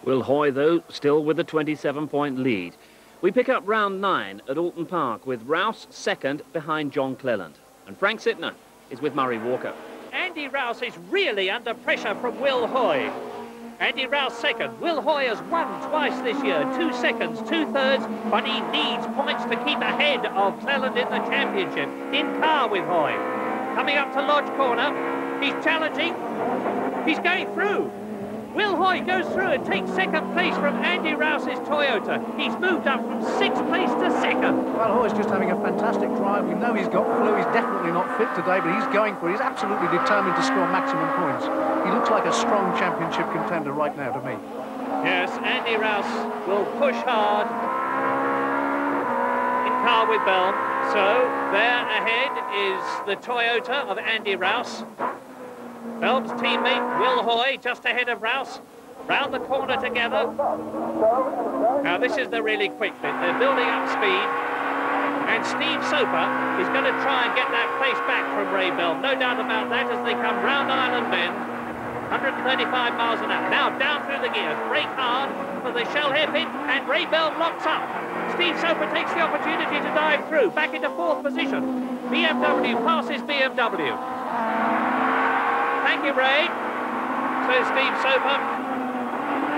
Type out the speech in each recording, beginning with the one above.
Will Hoy, though, still with a 27-point lead. We pick up round 9 at Oulton Park with Rouse second behind John Cleland. And Frank Sitner is with Murray Walker. Andy Rouse is really under pressure from Will Hoy. Andy Rouse second. Will Hoy has won twice this year, 2 seconds, 2/3, but he needs points to keep ahead of Cleland in the championship. In car with Hoy. Coming up to Lodge Corner, he's challenging, he's going through. Will Hoy goes through and takes second place from Andy Rouse's Toyota. He's moved up from 6th place to 2nd. Well, Hoy's just having a fantastic drive. We know he's got flu. He's definitely not fit today, but he's going for it. He's absolutely determined to score maximum points. He looks like a strong championship contender right now to me. Yes, Andy Rouse will push hard in car with Bell. So there ahead is the Toyota of Andy Rouse. Bell's teammate Will Hoy just ahead of Rouse. Round the corner together. Now this is the really quick bit. They're building up speed. And Steve Soper is going to try and get that place back from Ray Bell. No doubt about that as they come round Island Bend. 135 miles an hour. Now down through the gears. Brake hard for the shell hairpin. And Ray Bell locks up. Steve Soper takes the opportunity to dive through. Back into 4th position. BMW passes BMW. Thank you, Ray. So Steve Soper.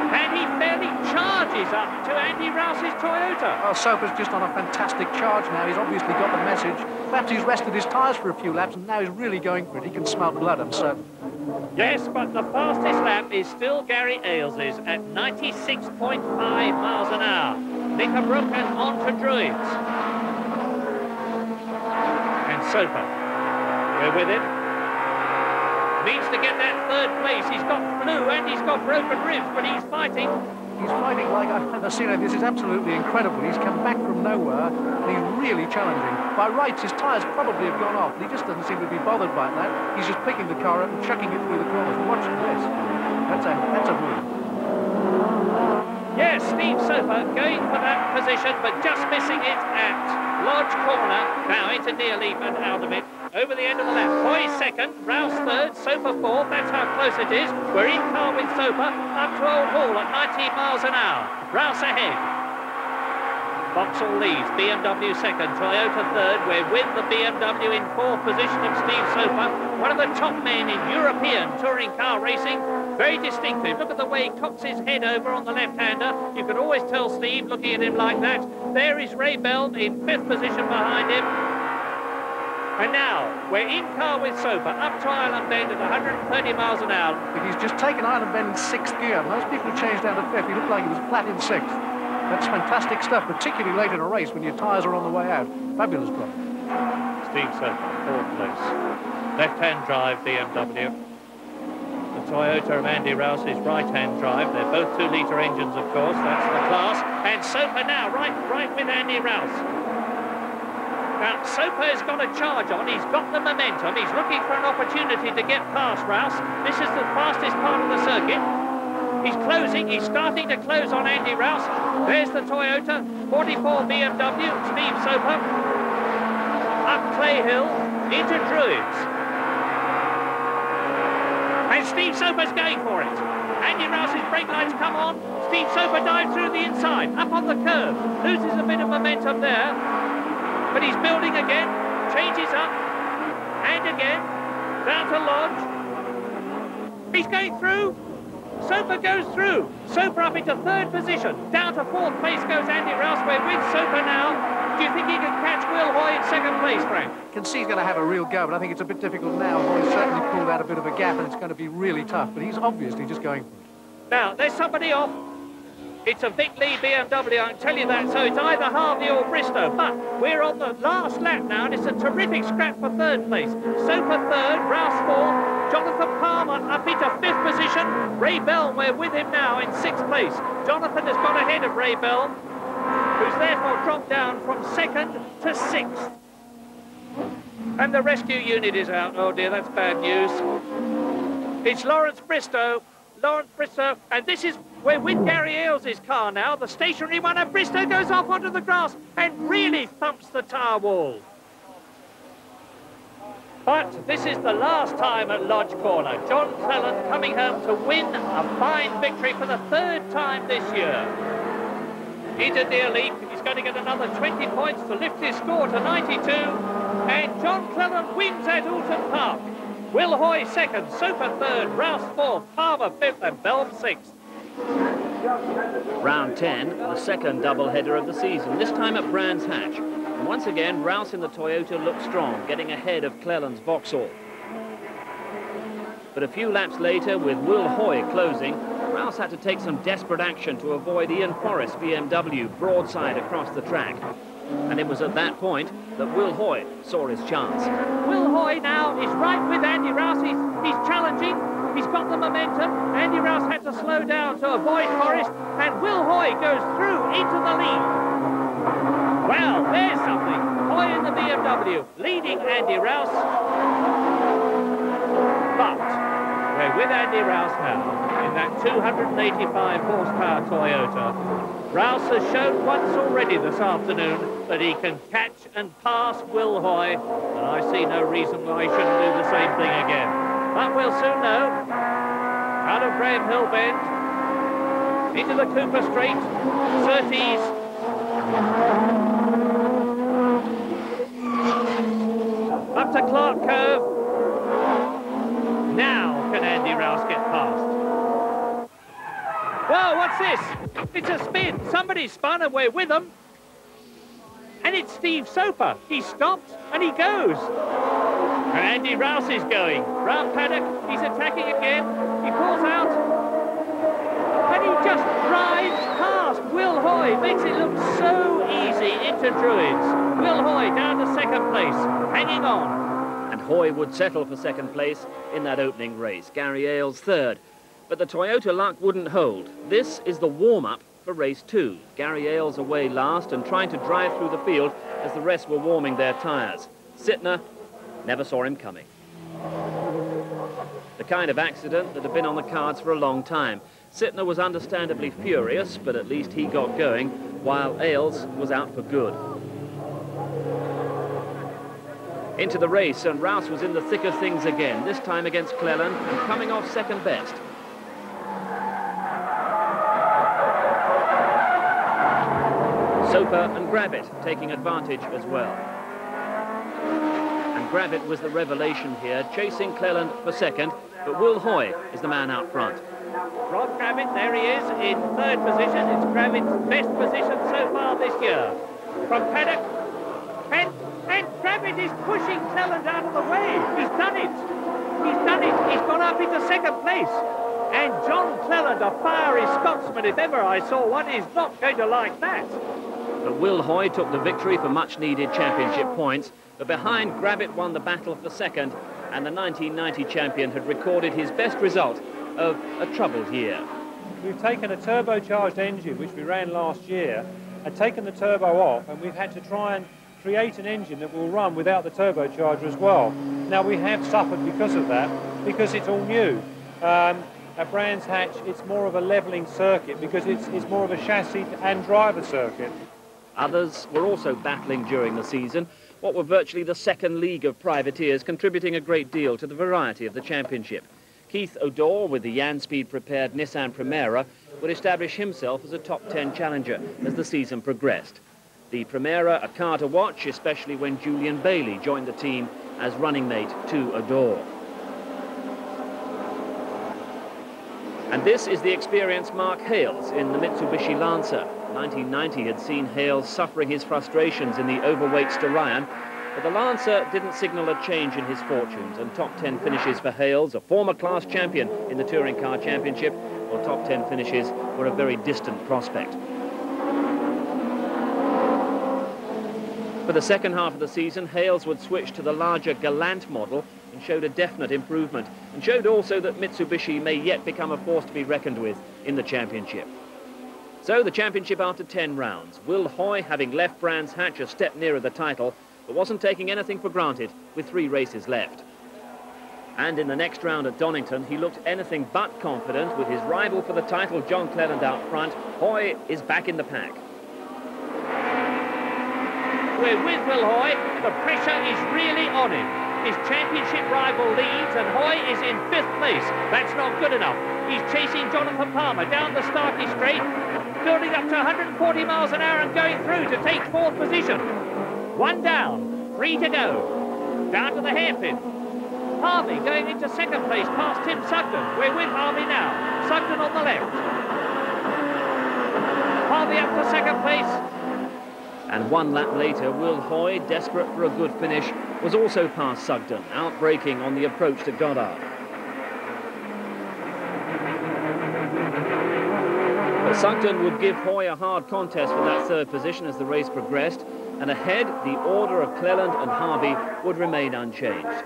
And he fairly charges up to Andy Rouse's Toyota. Well, Soper's just on a fantastic charge now. He's obviously got the message. Perhaps he's rested his tyres for a few laps, and now he's really going for it. He can smell blood, I'm certain. Yes, but the fastest lap is still Gary Ailes's at 96.5 miles an hour. Nickerbrook and on to Druids. And Soper, we're with him. Needs to get that 3rd place. He's got flu and he's got broken ribs, but he's fighting. He's fighting like I've never seen it. This is absolutely incredible. He's come back from nowhere and he's really challenging. By rights, his tyres probably have gone off. He just doesn't seem to be bothered by that. He's just picking the car up and chucking it through the corners. Watch this. That's a move. Yes, Steve Soper going for that position, but just missing it at Lodge Corner. Now into near leap and out of it. Over the end of the lap. Hoy second, Rouse third, Soper fourth. That's how close it is. We're in car with Soper up to Old Hall at 19 miles an hour. Rouse ahead. Vauxhall leads, BMW second, Toyota third. We're with the BMW in 4th position of Steve Soper, one of the top men in European touring car racing. Very distinctive. Look at the way he cocks his head over on the left-hander. You can always tell Steve looking at him like that. There is Ray Bell in 5th position behind him. And now, we're in car with Soper, up to Island Bend at 130 miles an hour. But he's just taken Island Bend in 6th gear. Most people change down to 5th. He looked like he was flat in 6th. That's fantastic stuff, particularly late in a race when your tyres are on the way out. Fabulous drive. Steve Soper, 4th place. Left-hand drive, BMW. The Toyota of Andy Rouse is right-hand drive. They're both 2-litre engines, of course. That's the class. And Soper now, right with Andy Rouse. Now, Soper's got a charge on. He's got the momentum. He's looking for an opportunity to get past Rouse. This is the fastest part of the circuit. He's closing. He's starting to close on Andy Rouse. There's the Toyota. 44 BMW. Steve Soper. Up Clay Hill into Druids. And Steve Soper's going for it. Andy Rouse's brake lights come on. Steve Soper dives through the inside. Up on the curve. Loses a bit of momentum there. But he's building again, changes up, and again, down to Lodge. He's going through. Soper goes through. Soper up into 3rd position. Down to 4th place goes Andy Rouse. We're with Soper now. Do you think he can catch Will Hoy in 2nd place, Frank? You can see he's going to have a real go, but I think it's a bit difficult now. Hoy's certainly pulled out a bit of a gap, and it's going to be really tough. But he's obviously just going for it. Now, there's somebody off. It's a Vic Lee BMW, I can tell you that. So it's either Harvey or Bristow. But we're on the last lap now, and it's a terrific scrap for 3rd place. Soper 3rd, Rouse 4th, Jonathan Palmer up into 5th position. Ray Bell, we're with him now in 6th place. Jonathan has got ahead of Ray Bell, who's therefore dropped down from 2nd to 6th. And the rescue unit is out. Oh dear, that's bad news. It's Lawrence Bristow, and this is, we're with Gary Ailes's car now, the stationary one, and Bristow goes off onto the grass and really thumps the tyre wall. But this is the last time at Lodge Corner. John Cleland coming home to win a fine victory for the third time this year. Into Deer Leap, he's going to get another 20 points to lift his score to 92. And John Cleland wins at Oulton Park. Will Hoy second, Soper third, Rouse fourth, Palmer fifth and Belm sixth. Round 10, the second doubleheader of the season, this time at Brands Hatch. And once again, Rouse in the Toyota looked strong, getting ahead of Cleland's Vauxhall. But a few laps later, with Will Hoy closing, Rouse had to take some desperate action to avoid Ian Forrest's BMW broadside across the track. And it was at that point that Will Hoy saw his chance. Will Hoy now is right with Andy Rouse. He's challenging. He's got the momentum. Andy Rouse had to slow down to avoid Forrest. And Will Hoy goes through into the lead. Well, there's something. Hoy in the BMW, leading Andy Rouse. But we're with Andy Rouse now in that 285 horsepower Toyota. Rouse has shown once already this afternoon that he can catch and pass Will Hoy, and I see no reason why he shouldn't do the same thing again. But we'll soon know. Out of Graham Hill Bend, into the Cooper Straight, Surtees. Up to Clark Cove. Now can Andy Rouse get past? Whoa, what's this? It's a spin. Somebody spun and we're with them. And it's Steve Soper. He stops and he goes. And Andy Rouse is going. Round paddock, he's attacking again. He pulls out. And he just rides past Will Hoy. Makes it look so easy into Druids. Will Hoy down to second place, hanging on. And Hoy would settle for second place in that opening race. Gary Ailes third. But the Toyota luck wouldn't hold. This is the warm-up for race 2. Gary Ailes away last and trying to drive through the field as the rest were warming their tyres. Sittner never saw him coming. The kind of accident that had been on the cards for a long time. Sittner was understandably furious, but at least he got going, while Ailes was out for good. Into the race, and Rouse was in the thick of things again, this time against Cleland, and coming off second best. Soper and Gravitt taking advantage as well. And Gravitt was the revelation here, chasing Cleland for second, but Will Hoy is the man out front. Rob Gravitt, there he is in third position. It's Gravitt's best position so far this year. From paddock, and Gravitt is pushing Cleland out of the way. He's done it. He's done it. He's gone up into second place. And John Cleland, a fiery Scotsman, if ever I saw one, is not going to like that. But Will Hoy took the victory for much-needed championship points. But behind, Gravitt won the battle for second, and the 1990 champion had recorded his best result of a troubled year. We've taken a turbocharged engine, which we ran last year, and taken the turbo off, and we've had to try and create an engine that will run without the turbocharger as well. Now, we have suffered because of that, because it's all new. At Brands Hatch, it's more of a levelling circuit because it's more of a chassis and driver circuit. Others were also battling during the season, what were virtually the second league of privateers, contributing a great deal to the variety of the championship. Keith O'Dore, with the Yanspeed-prepared Nissan Primera, would establish himself as a top 10 challenger as the season progressed. The Primera a car to watch, especially when Julian Bailey joined the team as running mate to O'Dore. And this is the experienced Mark Hales in the Mitsubishi Lancer. 1990 had seen Hales suffering his frustrations in the overweight Starion, but the Lancer didn't signal a change in his fortunes, and top 10 finishes for Hales, a former class champion in the Touring Car Championship, while top 10 finishes were a very distant prospect. For the second half of the season, Hales would switch to the larger Galant model and showed a definite improvement, and showed also that Mitsubishi may yet become a force to be reckoned with in the championship. So the championship after 10 rounds. Will Hoy, having left Brands Hatch a step nearer the title, but wasn't taking anything for granted with 3 races left. And in the next round at Donnington, he looked anything but confident with his rival for the title, John Cleland, out front. Hoy is back in the pack. We're with Will Hoy. The pressure is really on him. His championship rival leads, and Hoy is in 5th place. That's not good enough. He's chasing Jonathan Palmer down the Starkey Straight, building up to 140 miles an hour and going through to take 4th position. 1 down, 3 to go. Down to the hairpin. Harvey going into 2nd place past Tim Sugden. We're with Harvey now. Sugden on the left. Harvey up to 2nd place. And 1 lap later, Will Hoy, desperate for a good finish, was also past Sugden, outbraking on the approach to Goddard. But Sugden would give Hoy a hard contest for that 3rd position as the race progressed, and ahead, the order of Cleland and Harvey would remain unchanged.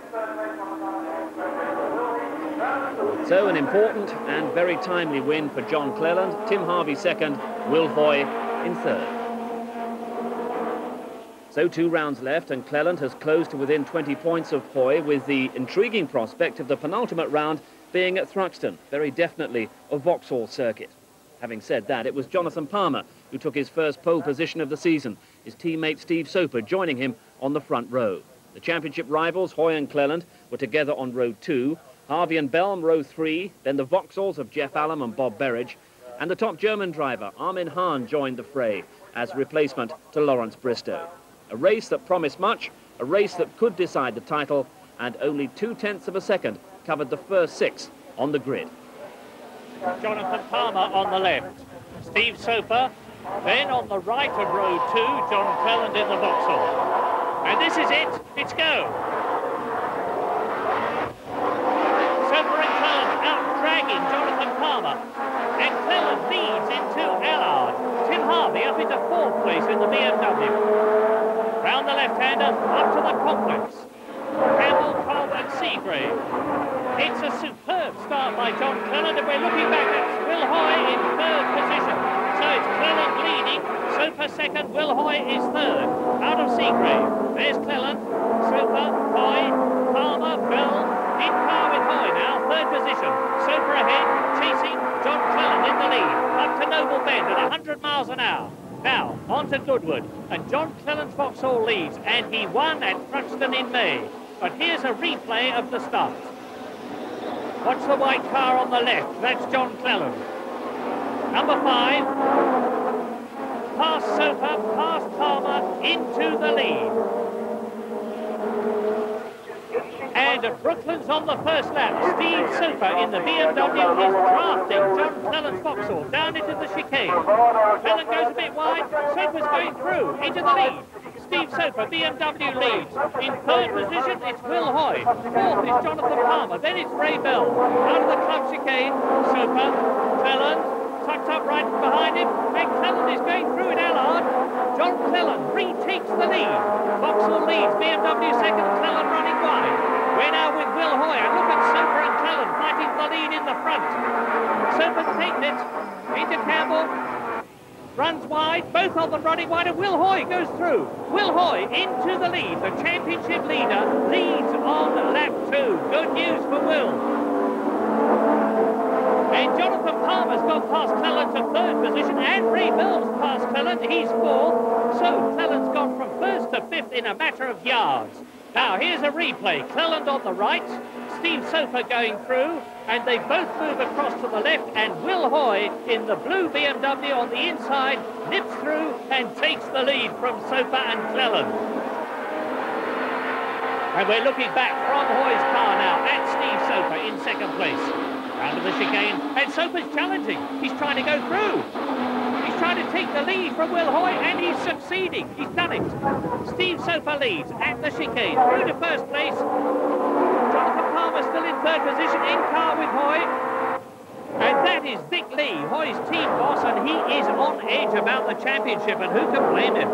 So an important and very timely win for John Cleland, Tim Harvey 2nd, Will Hoy in 3rd. So 2 rounds left, and Cleland has closed to within 20 points of Hoy, with the intriguing prospect of the penultimate round being at Thruxton, very definitely a Vauxhall circuit. Having said that, it was Jonathan Palmer who took his first pole position of the season, his teammate Steve Soper joining him on the front row. The championship rivals, Hoy and Cleland, were together on row 2, Harvey and Belm row 3, then the Vauxhalls of Jeff Allam and Bob Berridge, and the top German driver, Armin Hahn, joined the fray as replacement to Lawrence Bristow. A race that promised much, a race that could decide the title, and only 0.2 of a second covered the first 6 on the grid. Jonathan Palmer on the left, Steve Soper, then on the right of row 2, John Cleland in the Vauxhall. And this is it, it's go. Soper and Cleland out dragging Jonathan Palmer, and Cleland leads into Allard. Tim Harvey up into 4th place in the BMW. Round the left-hander, up to the complex. Campbell, Cobb and Seagrave. It's a superb start by John Cleland, and we're looking back at Will Hoy in 3rd position. So it's Cleland leading, Soper 2nd, Will Hoy is 3rd. Out of Seagrave, there's Cleland, Soper, Hoy, Palmer, Bell, in car with Hoy now, 3rd position. Soper ahead, chasing John Cleland in the lead, up to Noble Bend at 100 miles an hour. Now, on to Goodwood, and John Cleland's Vauxhall leads, and he won at Thruxton in May. But here's a replay of the start. Watch the white car on the left, that's John Cleland. Number 5, past Soper, past Palmer, into the lead. And Brooklands on the first lap. Steve Soper in the BMW is drafting John Cleland's Vauxhall down into the chicane. Cleland goes a bit wide. Soper's going through into the lead. Steve Soper, BMW leads. In 3rd position, it's Will Hoy. 4th is Jonathan Palmer. Then it's Ray Bell. Out of the club chicane, Soper, Cleland, tucked up right behind him. And Cleland is going through in Allard. John Cleland retakes the lead. Vauxhall leads, BMW 2nd, Cleland running wide. We're now with Will Hoy, and look at Soper and Cleland fighting the lead in the front. Soper's taken it into Campbell, runs wide, both of them running wide, and Will Hoy goes through. Will Hoy into the lead, the championship leader leads on lap 2. Good news for Will. And Jonathan Palmer's gone past Cleland to 3rd position, and Ray Bell's past Cleland, he's 4th. So Cleland's gone from 1st to 5th in a matter of yards. Now, here's a replay. Cleland on the right, Steve Soper going through, and they both move across to the left, and Will Hoy in the blue BMW on the inside nips through and takes the lead from Soper and Cleland. And we're looking back from Hoy's car now at Steve Soper in 2nd place. Down to the chicane, and Soper's challenging. He's trying to go through. He's trying to take the lead from Will Hoy, and he's succeeding. He's done it. Steve Soper leads at the chicane through to 1st place. Jonathan Palmer still in 3rd position, in car with Hoy. And that is Vic Lee, Hoy's team boss, and he is on edge about the championship, and who can blame him?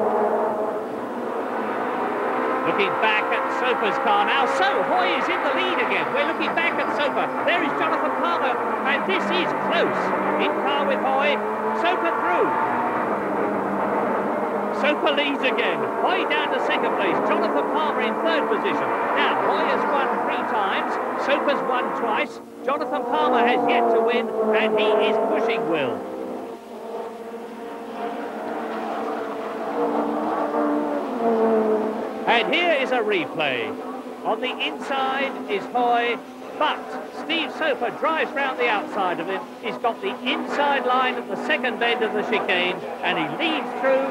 Looking back at Soper's car now. So Hoy is in the lead again. We're looking back at Soper. There is Jonathan Palmer, and this is close. In car with Hoy. Soper through. Soper leads again. Hoy down to 2nd place. Jonathan Palmer in 3rd position. Now, Hoy has won 3 times. Soper's won twice. Jonathan Palmer has yet to win, and he is pushing Will. And here is a replay On the inside is Hoy, but Steve Soper drives round the outside of him. He's got the inside line at the second bend of the chicane, and he leads through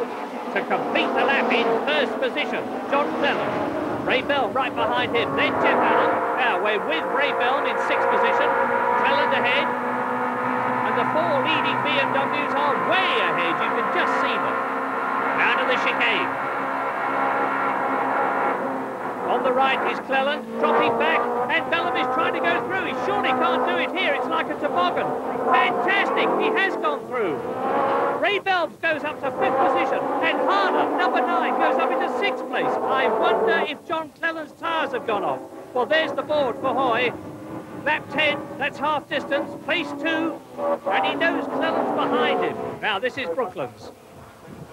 to complete the lap in first position. John Cleland, Ray Bell right behind him, then Jeff Allen. Now we're with Ray Bell in sixth position, Cleland ahead, and the four leading BMWs are way ahead. You can just see them. Out of the chicane. On the right is Cleland, dropping back, and Bellamy is trying to go through. He surely can't do it here. It's like a toboggan. Fantastic. He has gone through. Ray Belbs goes up to fifth position, and Harder, number 9, goes up into sixth place. I wonder if John Cleland's tyres have gone off. Well, there's the board for Hoy. Lap 10, that's half distance, place 2, and he knows Cleland's behind him. Now, this is Brooklands.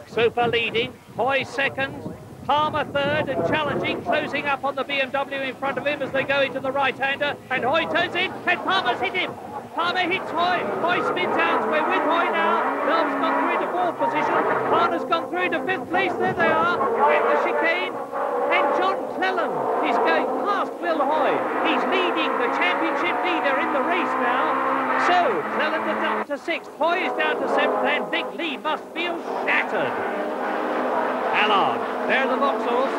Soper leading, Hoy second, Palmer third and challenging, closing up on the BMW in front of him as they go into the right-hander, and Hoy turns in, and Palmer's hit him. Palmer hits Hoy. Hoy spins out. We're with Hoy now. Belb's gone through into fourth position. Palmer's gone through into fifth place. There they are at the chicane. And John Cleland is going past Will Hoy. He's leading the championship leader in the race now. So Cleland is up to sixth. Hoy is down to seventh, and Vic Lee must feel shattered. Allard, there are the Vauxhalls.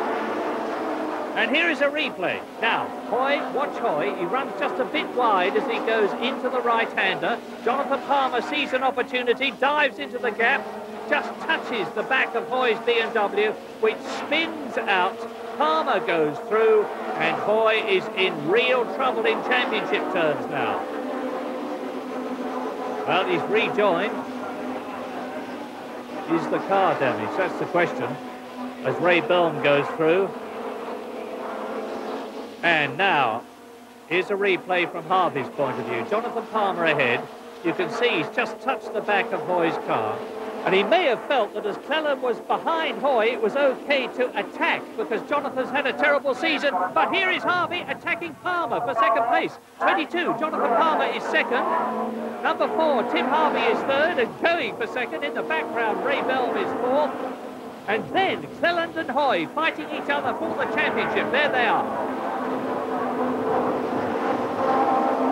And here is a replay. Now, Hoy, watch Hoy. He runs just a bit wide as he goes into the right-hander. Jonathan Palmer sees an opportunity, dives into the gap, just touches the back of Hoy's BMW, which spins out. Palmer goes through, and Hoy is in real trouble in championship terms now. Well, he's rejoined. Is the car damaged? That's the question. As Ray Bellm goes through. And now, here's a replay from Harvey's point of view. Jonathan Palmer ahead. You can see he's just touched the back of Hoy's car. And he may have felt that as Cleland was behind Hoy, it was okay to attack because Jonathan's had a terrible season. But here is Harvey attacking Palmer for second place. 22, Jonathan Palmer is second. Number 4, Tim Harvey is third and going for second. In the background, Ray Bell is fourth. And then Cleland and Hoy fighting each other for the championship. There they are.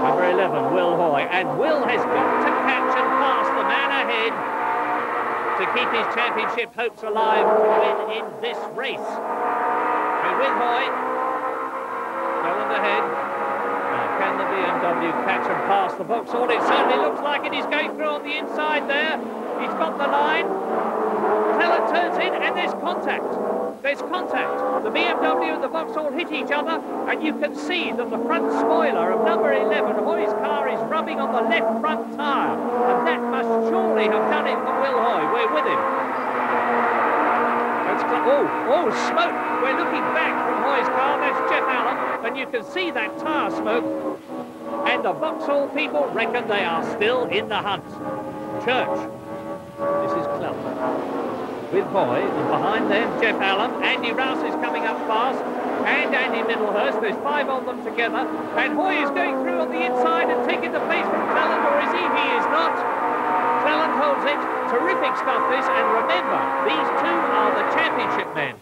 Number 11, Will Hoy. And Will has got to catch and pass the man ahead to keep his championship hopes alive to win in this race. And with Hoy, Cleland ahead. Now, can the BMW catch and pass the Vauxhall? It certainly looks like it. He's going through on the inside there. He's got the line. Cleland turns in, and there's contact. There's contact. The BMW and the Vauxhall hit each other, and you can see that the front spoiler of number 11, Hoy's car, is rubbing on the left front tyre. And that must surely have done it for Will Hoy. We're with him. Oh, smoke. We're looking back from Hoy's car. That's Jeff Allen, and you can see that tyre smoke. And the Vauxhall people reckon they are still in the hunt. Church. This is Cleland. With Hoy, and behind them, Jeff Allen. Andy Rouse is coming up fast, and Andy Middlehurst. There's 5 of them together, and Hoy is going through on the inside and taking the place from Cleland, or is he? He is not. Cleland holds it. Terrific stuff, this, and remember, these two are the championship men.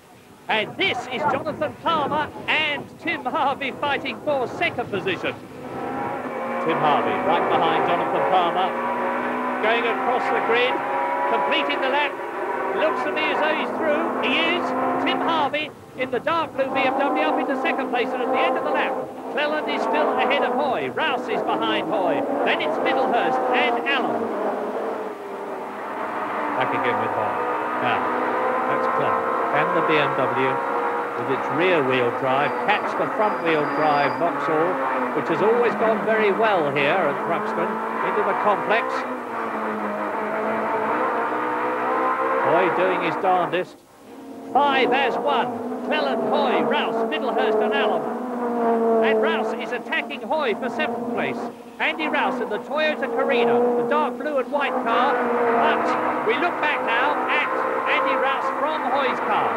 And this is Jonathan Palmer and Tim Harvey fighting for second position. Tim Harvey right behind Jonathan Palmer, going across the grid, completing the lap. Looks to me as though he's through. He is. Tim Harvey in the dark blue BMW up into second place, and at the end of the lap, Cleland is still ahead of Hoy. Rouse is behind Hoy. Then it's Middlehurst and Allen. Back again with Hoy. Now, that's Cleland. Can the BMW, with its rear-wheel drive, catch the front-wheel drive Vauxhall, which has always gone very well here at Thruxton, into the complex? Hoy doing his darndest. 5 as 1. Cleland, Hoy, Rouse, Middlehurst and Allen. And Rouse is attacking Hoy for 7th place. Andy Rouse in the Toyota Carina, the dark blue and white car. But we look back now at Andy Rouse from Hoy's car.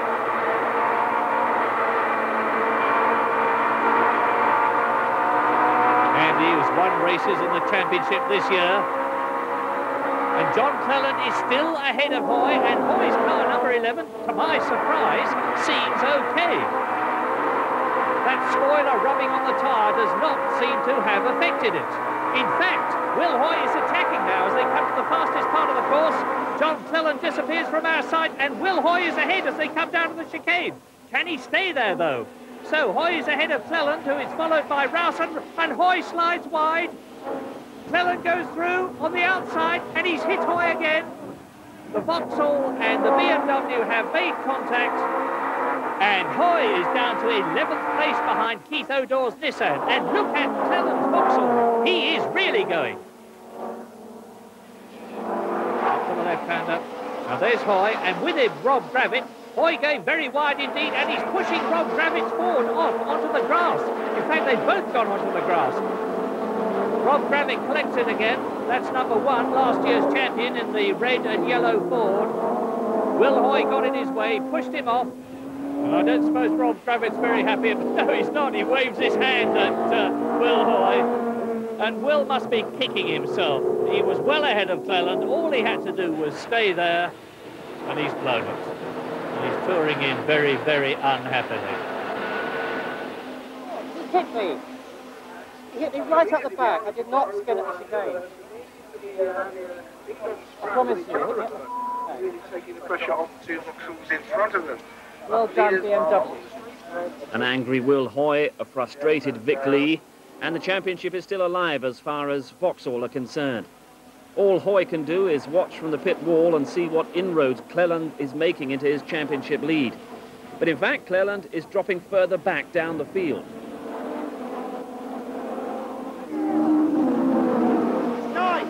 Andy has won races in the championship this year. And John Cleland is still ahead of Hoy, and Hoy's car, number 11, to my surprise, seems okay. that spoiler rubbing on the tyre does not seem to have affected it. In fact, Will Hoy is attacking now as they come to the fastest part of the course. John Cleland disappears from our sight, and Will Hoy is ahead as they come down to the chicane. Can he stay there, though? So Hoy is ahead of Cleland, who is followed by Rouse, and Hoy slides wide. Cleland goes through on the outside, and he's hit Hoy again. The Vauxhall and the BMW have made contact, and Hoy is down to 11th place behind Keith O'Dore's Nissan. And look at Cleland's Vauxhall. He is really going. Up to the left-hander. Now there's Hoy, and with him Rob Gravitt. Hoy going very wide indeed, and he's pushing Rob Gravitt forward off onto the grass. In fact, they've both gone onto the grass. Rob Gravitt collects it again. That's number 1, last year's champion in the red and yellow Ford. Will Hoy got in his way, pushed him off. And I don't suppose Rob Gravitt's very happy. No, he's not. He waves his hand at Will Hoy. And Will must be kicking himself. He was well ahead of Cleland. All he had to do was stay there, and he's blown it. He's touring in very, very unhappily. He hit me. He hit me right at the back. I did not spin at the chicane. I promise you. Really taking the pressure off two Vauxhalls in front of them. Well done, BMW. An angry Will Hoy, a frustrated Vic Lee, and the championship is still alive as far as Vauxhall are concerned. All Hoy can do is watch from the pit wall and see what inroads Cleland is making into his championship lead. But in fact, Cleland is dropping further back down the field.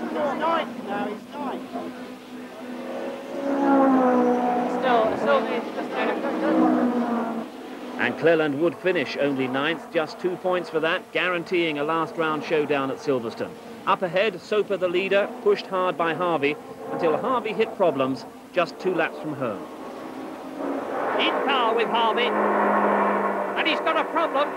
He's ninth now, he's ninth. Still needs just And Cleland would finish only 9th, just 2 points for that, guaranteeing a last round showdown at Silverstone. Up ahead, Soper the leader, pushed hard by Harvey, until Harvey hit problems just 2 laps from home. In car with Harvey. And he's got a problem.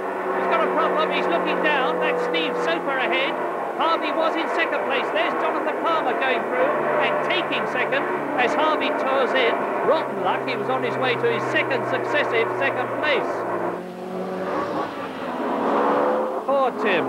He's looking down. That's Steve Soper ahead. Harvey was in second place. There's Jonathan Palmer going through and taking second as Harvey tours in. Rotten luck, he was on his way to his second successive second place. Poor Tim.